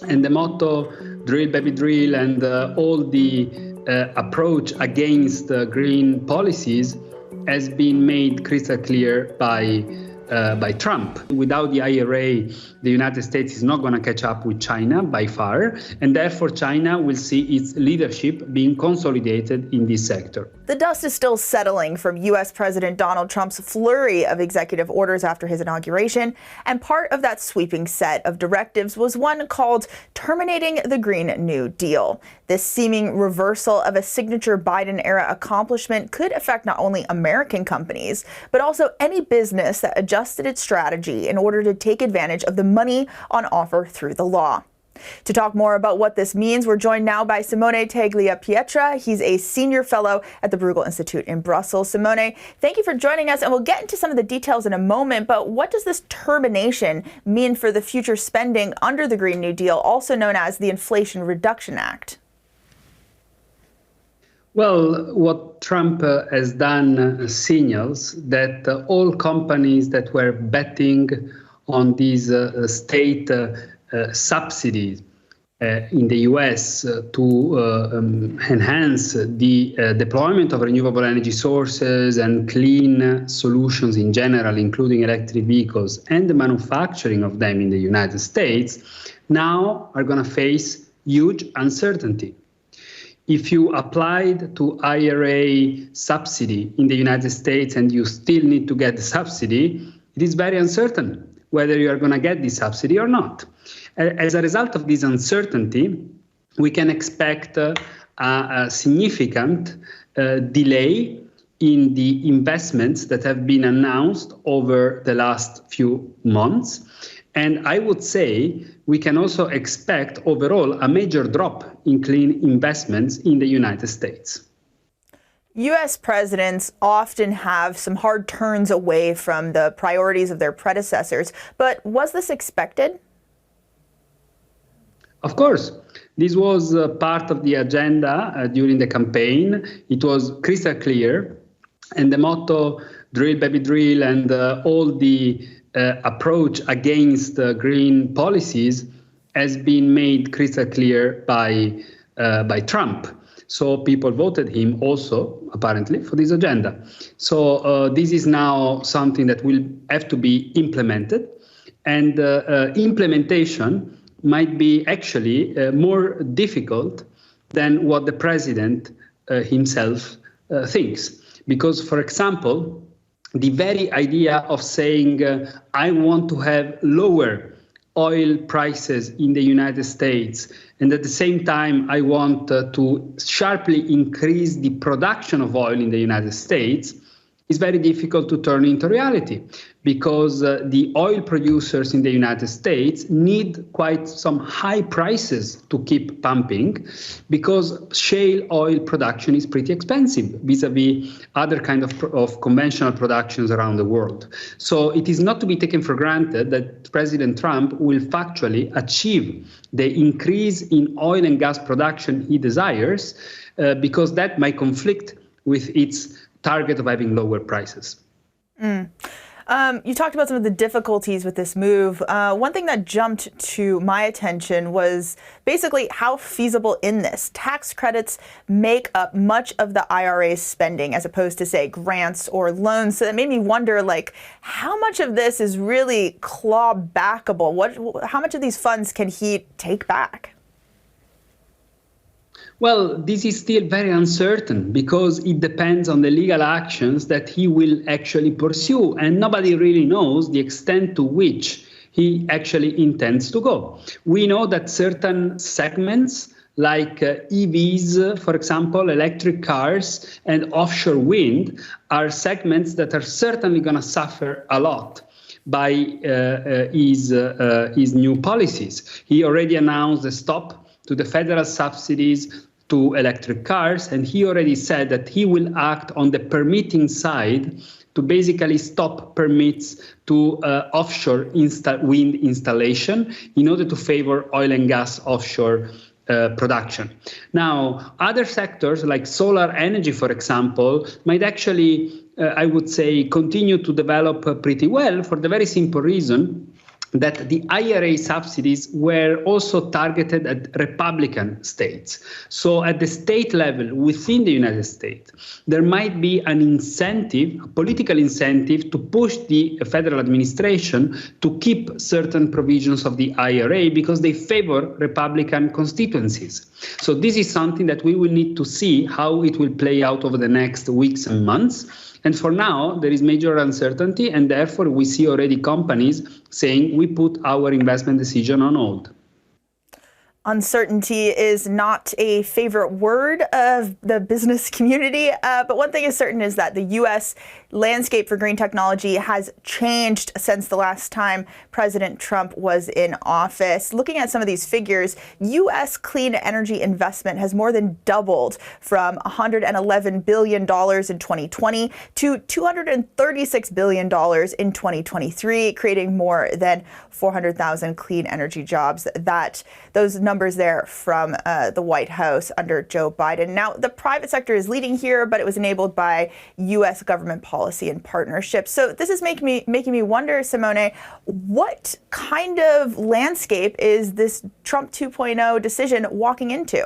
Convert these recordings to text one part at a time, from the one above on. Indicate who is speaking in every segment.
Speaker 1: And the motto, drill baby drill, and all the approach against green policies has been made crystal clear by Trump. Without the IRA, the United States is not going to catch up with China by far, and therefore China will see its leadership being consolidated in this sector.
Speaker 2: The dust is still settling from U.S. President Donald Trump's flurry of executive orders after his inauguration, and part of that sweeping set of directives was one called Terminating the Green New Deal. This seeming reversal of a signature Biden-era accomplishment could affect not only American companies, but also any business that adjusted its strategy in order to take advantage of the money on offer through the law. To talk more about what this means, we're joined now by Simone Tagliapietra. He's a senior fellow at the Bruegel Institute in Brussels. Simone, thank you for joining us, and we'll get into some of the details in a moment, but what does this termination mean for the future spending under the Green New Deal, also known as the Inflation Reduction Act?
Speaker 1: Well, what Trump has done signals that all companies that were betting on these state subsidies in the U.S. to enhance the deployment of renewable energy sources and clean solutions in general, including electric vehicles, and the manufacturing of them in the United States, now are going to face huge uncertainty. If you applied to IRA subsidy in the United States and you still need to get the subsidy, it is very uncertain whether you are going to get the subsidy or not. As a result of this uncertainty, we can expect a significant delay in the investments that have been announced over the last few months. And I would say we can also expect overall a major drop in clean investments in the United States.
Speaker 2: U.S. presidents often have some hard turns away from the priorities of their predecessors, but was this expected?
Speaker 1: Of course. This was part of the agenda during the campaign. It was crystal clear, and the motto, drill baby drill, and all the approach against green policies has been made crystal clear by Trump. So people voted him also, apparently, for this agenda. So this is now something that will have to be implemented. And implementation might be actually more difficult than what the president himself thinks. Because, for example, the very idea of saying, I want to have lower oil prices in the United States, and at the same time, I want to sharply increase the production of oil in the United States, is very difficult to turn into reality, because the oil producers in the United States need quite some high prices to keep pumping, because shale oil production is pretty expensive vis-a-vis other kind of conventional productions around the world. So it is not to be taken for granted that President Trump will factually achieve the increase in oil and gas production he desires, because that might conflict with its target of having lower prices.
Speaker 2: You talked about some of the difficulties with this move. One thing that jumped to my attention was basically how feasible in this. Tax credits make up much of the IRA's spending as opposed to, say, grants or loans. So that made me wonder, like, how much of this is really claw-backable? How much of these funds can he take back?
Speaker 1: Well, this is still very uncertain because it depends on the legal actions that he will actually pursue, and nobody really knows the extent to which he actually intends to go. We know that certain segments like EVs, for example, electric cars and offshore wind are segments that are certainly going to suffer a lot by his new policies. He already announced a stop to the federal subsidies to electric cars, and he already said that he will act on the permitting side to basically stop permits to offshore wind installation in order to favor oil and gas offshore production. Now, other sectors like solar energy, for example, might actually, I would say, continue to develop pretty well for the very simple reason that the IRA subsidies were also targeted at Republican states. So at the state level within the United States, there might be an incentive, a political incentive, to push the federal administration to keep certain provisions of the IRA because they favor Republican constituencies. So this is something that we will need to see how it will play out over the next weeks and months. And for now, there is major uncertainty, and therefore we see already companies saying we put our investment decision on hold.
Speaker 2: Uncertainty is not a favorite word of the business community, but one thing is certain is that the U.S. landscape for green technology has changed since the last time President Trump was in office. Looking at some of these figures, U.S. clean energy investment has more than doubled from $111 billion in 2020 to $236 billion in 2023, creating more than 400,000 clean energy jobs. Those numbers there from the White House under Joe Biden. Now, the private sector is leading here, but it was enabled by U.S. government policy and partnerships. So this is making me wonder, Simone, what kind of landscape is this Trump 2.0 decision walking into?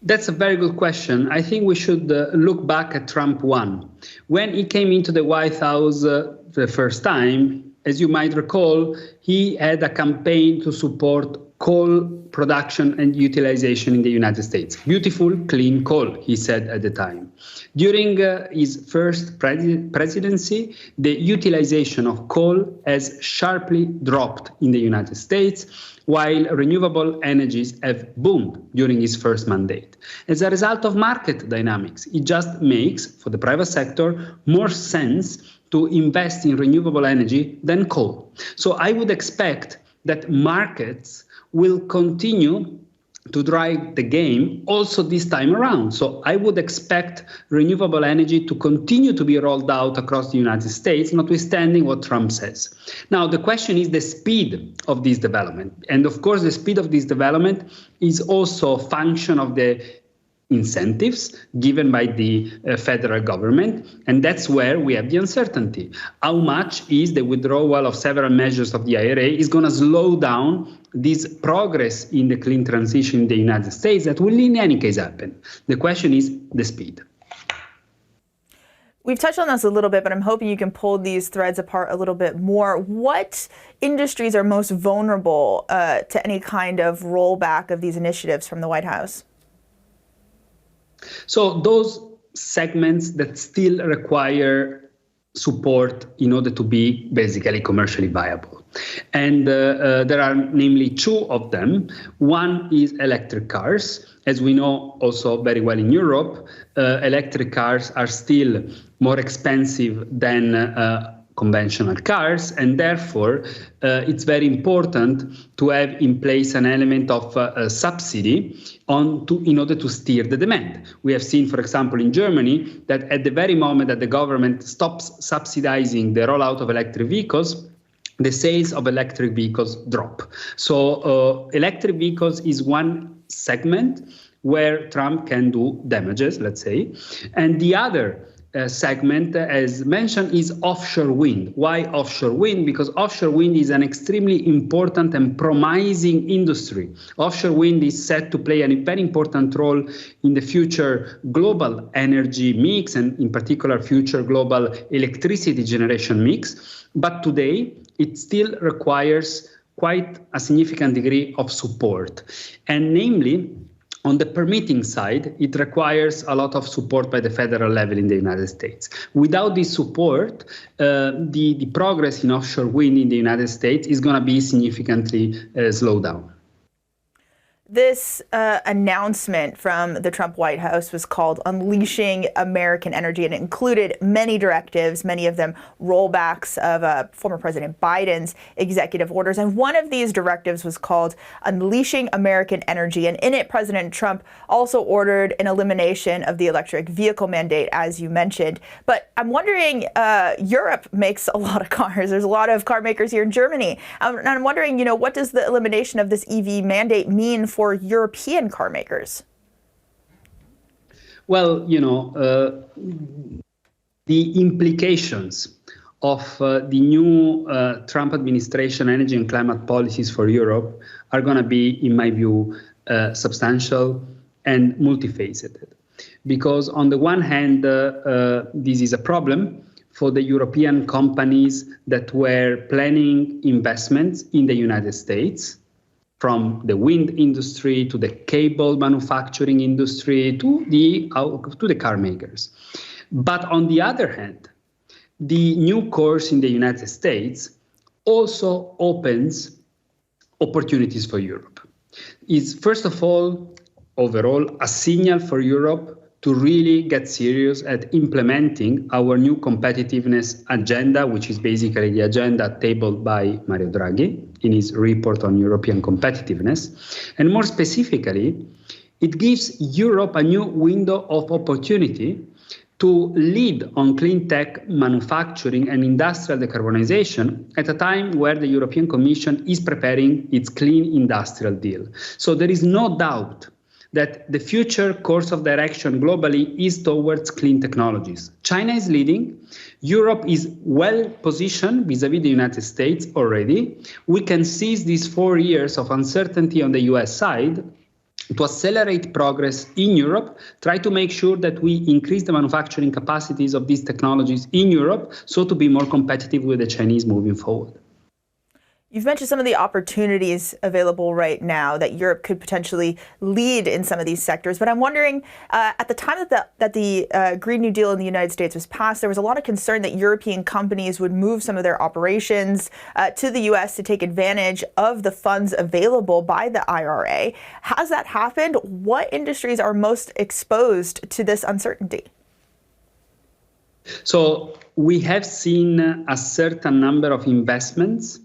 Speaker 1: That's a very good question. I think we should look back at Trump 1. When he came into the White House the first time, as you might recall, he had a campaign to support coal production and utilization in the United States. Beautiful, clean coal, he said at the time. During his first presidency, the utilization of coal has sharply dropped in the United States, while renewable energies have boomed during his first mandate. As a result of market dynamics, it just makes, for the private sector, more sense to invest in renewable energy than coal. So I would expect that markets will continue to drive the game also this time around. So I would expect renewable energy to continue to be rolled out across the United States, notwithstanding what Trump says. Now, the question is the speed of this development. And of course, the speed of this development is also a function of the incentives given by the federal government, and that's where we have the uncertainty. How much is the withdrawal of several measures of the IRA is going to slow down this progress in the clean transition in the United States that will in any case happen? The question is the speed.
Speaker 2: We've touched on this a little bit, but I'm hoping you can pull these threads apart a little bit more. What industries are most vulnerable to any kind of rollback of these initiatives from the White House?
Speaker 1: So those segments that still require support in order to be basically commercially viable. And there are namely two of them. One is electric cars. As we know also very well in Europe, electric cars are still more expensive than conventional cars, and therefore it's very important to have in place an element of subsidy in order to steer the demand. We have seen, for example, in Germany, that at the very moment that the government stops subsidizing the rollout of electric vehicles, the sales of electric vehicles drop. So electric vehicles is one segment where Trump can do damages, let's say, and the other segment, as mentioned, is offshore wind. Why offshore wind? Because offshore wind is an extremely important and promising industry. Offshore wind is set to play a very important role in the future global energy mix, and in particular future global electricity generation mix. But today, it still requires quite a significant degree of support. And namely, on the permitting side, it requires a lot of support by the federal level in the United States. Without this support, the progress in offshore wind in the United States is going to be significantly slowed down.
Speaker 2: This announcement from the Trump White House was called Unleashing American Energy, and it included many directives, many of them rollbacks of former President Biden's executive orders. And one of these directives was called Unleashing American Energy. And in it, President Trump also ordered an elimination of the electric vehicle mandate, as you mentioned. But I'm wondering, Europe makes a lot of cars. There's a lot of car makers here in Germany. And I'm wondering, what does the elimination of this EV mandate mean for European car makers?
Speaker 1: Well, the implications of the new Trump administration energy and climate policies for Europe are going to be, in my view, substantial and multifaceted. Because on the one hand, this is a problem for the European companies that were planning investments in the United States, from the wind industry to the cable manufacturing industry to the car makers. But on the other hand, the new course in the United States also opens opportunities for Europe. It's first of all, overall, a signal for Europe to really get serious at implementing our new competitiveness agenda, which is basically the agenda tabled by Mario Draghi in his report on European competitiveness. And more specifically, it gives Europe a new window of opportunity to lead on clean tech manufacturing and industrial decarbonization at a time where the European Commission is preparing its clean industrial deal. So there is no doubt that the future course of direction globally is towards clean technologies. China is leading. Europe is well positioned vis-à-vis the United States already. We can seize these 4 years of uncertainty on the US side to accelerate progress in Europe, try to make sure that we increase the manufacturing capacities of these technologies in Europe, so to be more competitive with the Chinese moving forward.
Speaker 2: You've mentioned some of the opportunities available right now that Europe could potentially lead in some of these sectors. But I'm wondering, at the time that the Green New Deal in the United States was passed, there was a lot of concern that European companies would move some of their operations to the U.S. to take advantage of the funds available by the IRA. Has that happened? What industries are most exposed to this uncertainty?
Speaker 1: So we have seen a certain number of investments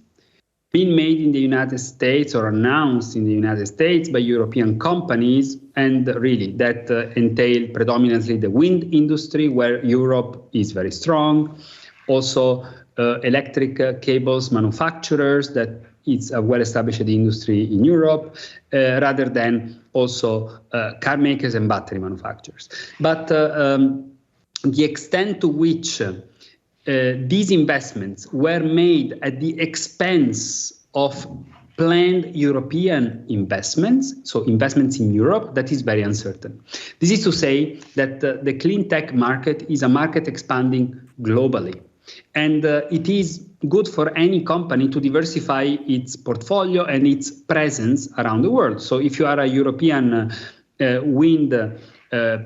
Speaker 1: being made in the United States or announced in the United States by European companies, and really that entail predominantly the wind industry, where Europe is very strong. Also electric cables manufacturers, that it's a well-established industry in Europe, rather than also car makers and battery manufacturers. But the extent to which these investments were made at the expense of planned European investments, so investments in Europe, that is very uncertain. This is to say that the clean tech market is a market expanding globally. And it is good for any company to diversify its portfolio and its presence around the world. So if you are a European wind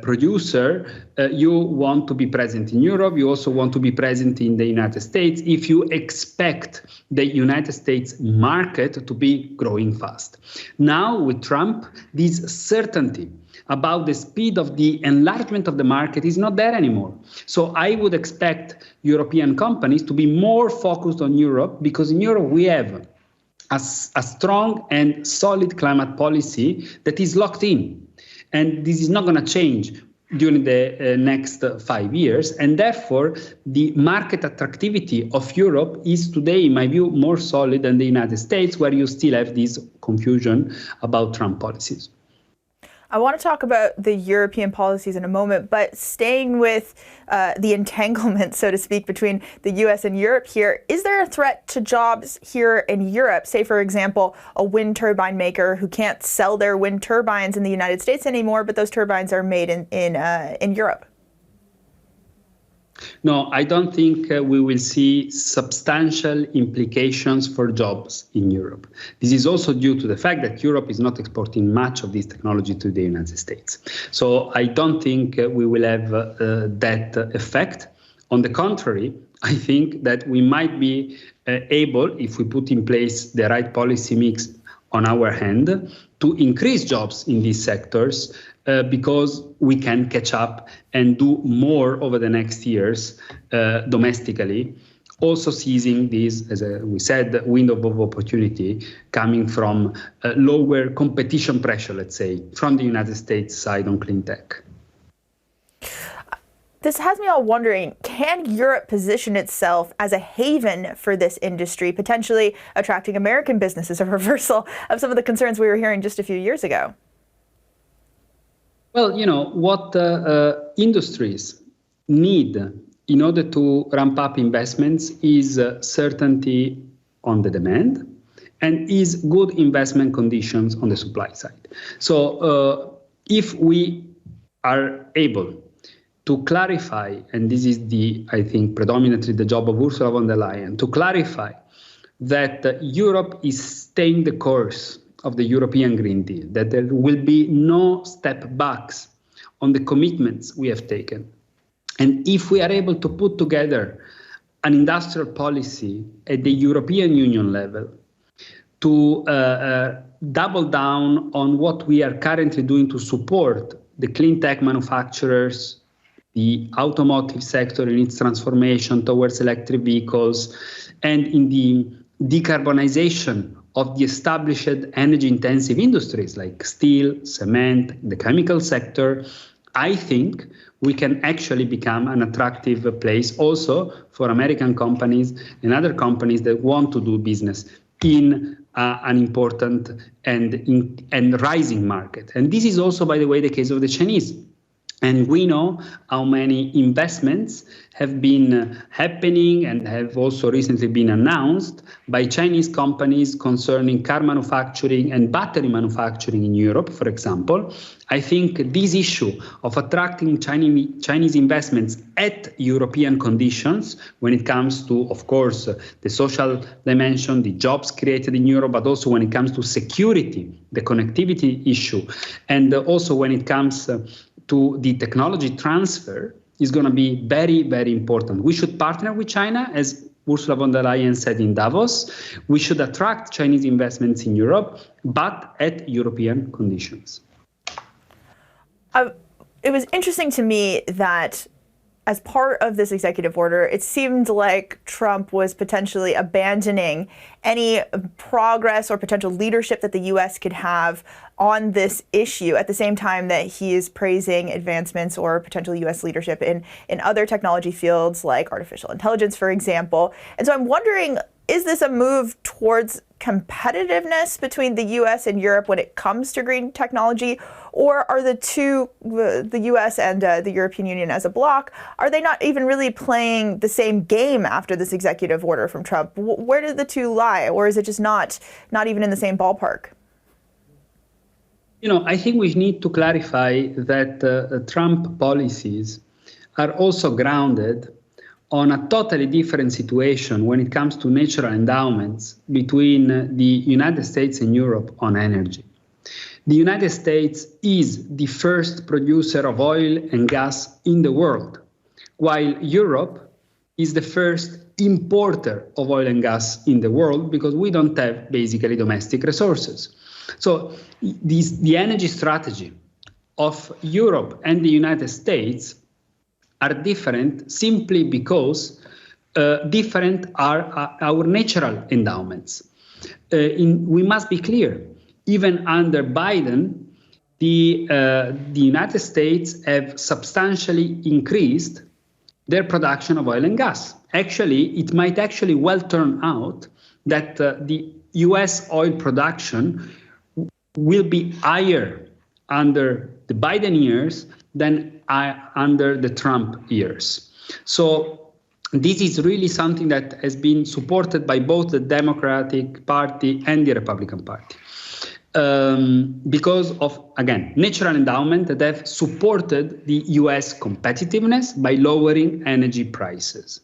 Speaker 1: producer, you want to be present in Europe, you also want to be present in the United States if you expect the United States market to be growing fast. Now with Trump, this certainty about the speed of the enlargement of the market is not there anymore. So I would expect European companies to be more focused on Europe, because in Europe we have a strong and solid climate policy that is locked in. And this is not going to change during the next 5 years. And therefore, the market attractivity of Europe is today, in my view, more solid than the United States, where you still have this confusion about Trump policies.
Speaker 2: I want to talk about the European policies in a moment, but staying with the entanglement, so to speak, between the U.S. and Europe here, is there a threat to jobs here in Europe? Say, for example, a wind turbine maker who can't sell their wind turbines in the United States anymore, but those turbines are made in Europe.
Speaker 1: No, I don't think we will see substantial implications for jobs in Europe. This is also due to the fact that Europe is not exporting much of this technology to the United States. So I don't think we will have that effect. On the contrary, I think that we might be able, if we put in place the right policy mix on our hand, to increase jobs in these sectors, because we can catch up and do more over the next years domestically, also seizing this, as we said, window of opportunity coming from lower competition pressure, let's say, from the United States side on clean tech.
Speaker 2: This has me all wondering, can Europe position itself as a haven for this industry, potentially attracting American businesses, a reversal of some of the concerns we were hearing just a few years ago?
Speaker 1: Well, you know, what industries need in order to ramp up investments is certainty on the demand and is good investment conditions on the supply side. So if we are able to clarify, and this is I think, predominantly the job of Ursula von der Leyen, to clarify that Europe is staying the course of the European Green Deal, that there will be no step backs on the commitments we have taken. And if we are able to put together an industrial policy at the European Union level to double down on what we are currently doing to support the clean tech manufacturers, the automotive sector in its transformation towards electric vehicles, and in the decarbonization of the established energy-intensive industries like steel, cement, the chemical sector, I think we can actually become an attractive place also for American companies and other companies that want to do business in an important and rising market. And this is also, by the way, the case of the Chinese. And we know how many investments have been happening and have also recently been announced by Chinese companies concerning car manufacturing and battery manufacturing in Europe, for example. I think this issue of attracting Chinese investments at European conditions, when it comes to, of course, the social dimension, the jobs created in Europe, but also when it comes to security, the connectivity issue, and also when it comes to the technology transfer, is going to be very, very important. We should partner with China, as Ursula von der Leyen said in Davos. We should attract Chinese investments in Europe, but at European conditions.
Speaker 2: It was interesting to me that as part of this executive order, it seemed like Trump was potentially abandoning any progress or potential leadership that the U.S. could have on this issue at the same time that he is praising advancements or potential U.S. leadership in other technology fields like artificial intelligence, for example. And so I'm wondering, is this a move towards competitiveness between the U.S. and Europe when it comes to green technology? Or are the two, the U.S. and the European Union as a bloc, are they not even really playing the same game after this executive order from Trump? Where do the two lie? Or is it just not even in the same ballpark?
Speaker 1: You know, I think we need to clarify that Trump policies are also grounded on a totally different situation when it comes to natural endowments between the United States and Europe on energy. The United States is the first producer of oil and gas in the world, while Europe is the first importer of oil and gas in the world because we don't have basically domestic resources. So the energy strategy of Europe and the United States are different simply because different are our natural endowments. We must be clear, even under Biden, the United States have substantially increased their production of oil and gas. Actually, it might actually well turn out that the US oil production will be higher under the Biden years than under the Trump years. So this is really something that has been supported by both the Democratic Party and the Republican Party. Because of, again, natural endowment that have supported the US competitiveness by lowering energy prices.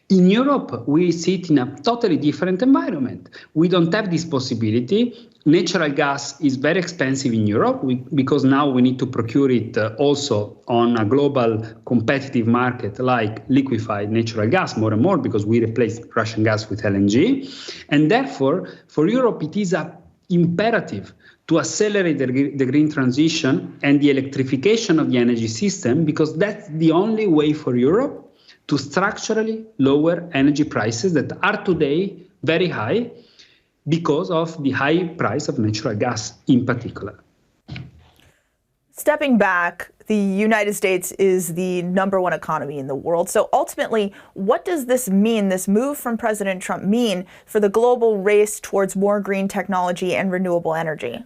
Speaker 1: In Europe, we sit in a totally different environment. We don't have this possibility. Natural gas is very expensive in Europe because now we need to procure it also on a global competitive market like liquefied natural gas more and more because we replace Russian gas with LNG. And therefore, for Europe, it is imperative to accelerate the green transition and the electrification of the energy system because that's the only way for Europe to structurally lower energy prices that are today very high because of the high price of natural gas in particular.
Speaker 2: Stepping back, the United States is the #1 economy in the world. So ultimately, what does this mean, this move from President Trump mean for the global race towards more green technology and renewable energy?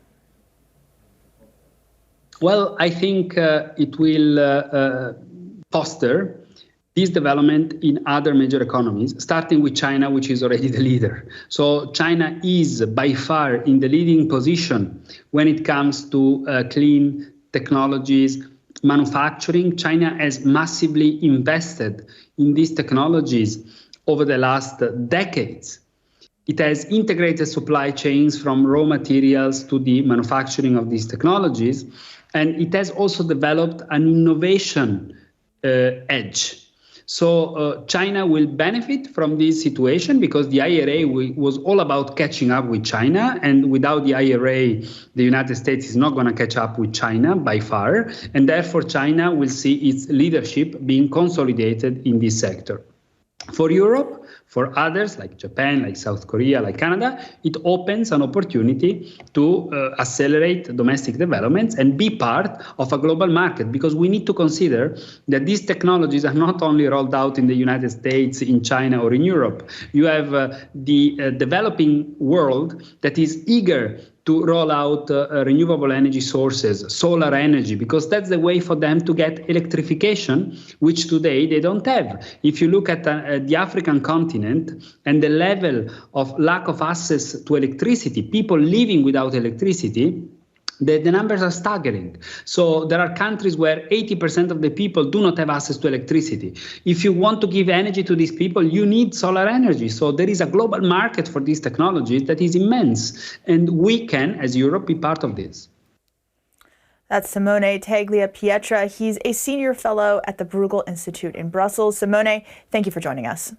Speaker 1: Well, I think it will foster this development in other major economies, starting with China, which is already the leader. So China is by far in the leading position when it comes to clean technologies, manufacturing. China has massively invested in these technologies over the last decades. It has integrated supply chains from raw materials to the manufacturing of these technologies, and it has also developed an innovation edge. So China will benefit from this situation because the IRA was all about catching up with China, and without the IRA, the United States is not going to catch up with China by far, and therefore China will see its leadership being consolidated in this sector. For Europe, for others like Japan, like South Korea, like Canada, it opens an opportunity to accelerate domestic developments and be part of a global market, because we need to consider that these technologies are not only rolled out in the United States, in China, or in Europe. You have the developing world that is eager to roll out renewable energy sources, solar energy, because that's the way for them to get electrification, which today they don't have. If you look at the African continent and the level of lack of access to electricity, people living without electricity, the numbers are staggering. So there are countries where 80% of the people do not have access to electricity. If you want to give energy to these people, you need solar energy. So there is a global market for these technologies that is immense. And we can, as Europe, be part of this.
Speaker 2: That's Simone Tagliapietra. He's a senior fellow at the Bruegel Institute in Brussels. Simone, thank you for joining us.